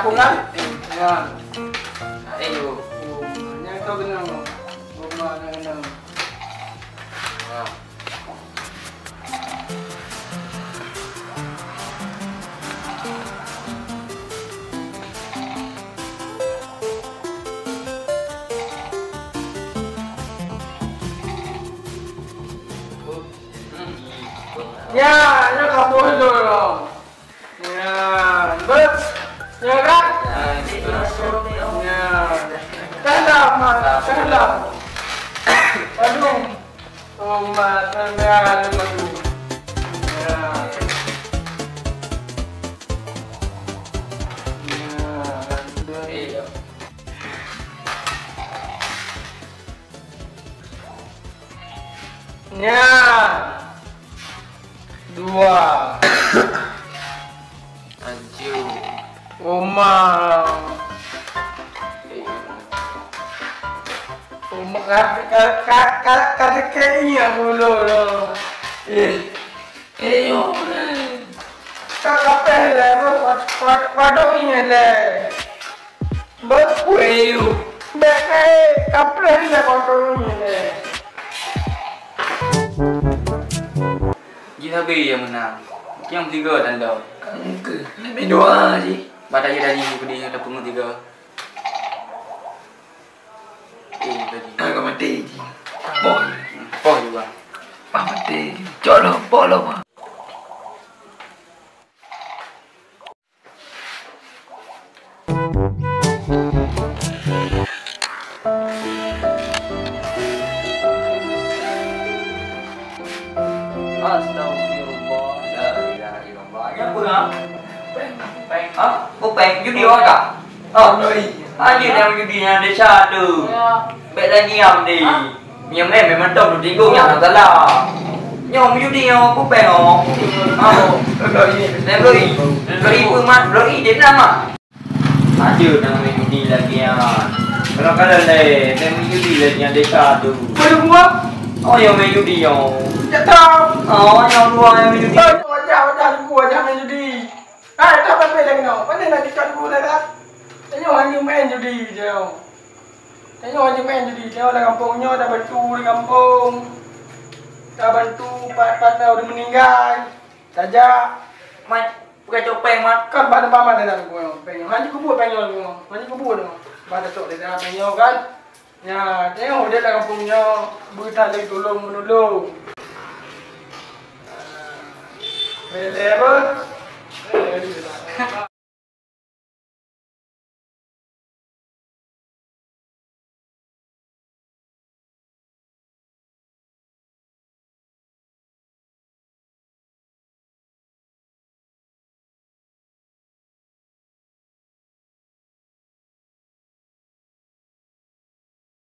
kampungan. Ya. Ayo. Yang kau kenal. Rumah nak kenal. Ya, ini kamu dulu. Ya, bet. Ya kan? Ya. Salam, salam. Aduh. Umat ternyata madu. Ya. Ya. Dua. Anju. Uma kata kayaknya dulu loh. Ayo. Kakak pele, padoinya le. Berkuyu. Bekai kaplen le padoinya le. Kita beri yang menang. Yang tiga tanda. Lebih dua sih. Badak je tadi pedih ada pungut tiga. Tadi. Agak mati je. Boy. Poh juga. Mati. Jodoh bola mah. Astagfirullah. La ilaha illallah. Yang pernah. Peng judi orang anjir yang judi yang desa tu. Baik lagi am di. Yang memang tahu tu tinggal yang salah. Nyom judi yang aku peng oh. Lori pun mat, lori dia nama. Ada nama judi lagi yang. Kalau le, nama judi lagi yang desa tu. Boleh buat? Oh yang main judi yang. Tak tahu. Oh yang dua yang main judi. Wajah gua jangan judi. Tak apa-apa lagi no. Mana nak dikat gua dah. Tengok hanya main judi je. Tengok hanya main judi. Tengok dah kampungnya dah bantu di kampung. Dah bantu partner udah meninggal. Saja. Mat, bukan copeng mat. Kan pada paman dah gua pengen. Hanya kubur pengen gua. Hanya kubur tu. Pada tok dia dah pengen kan. Ya, tengok dia dah kampungnya. Berita lagi tolong menolong. Boleh apa?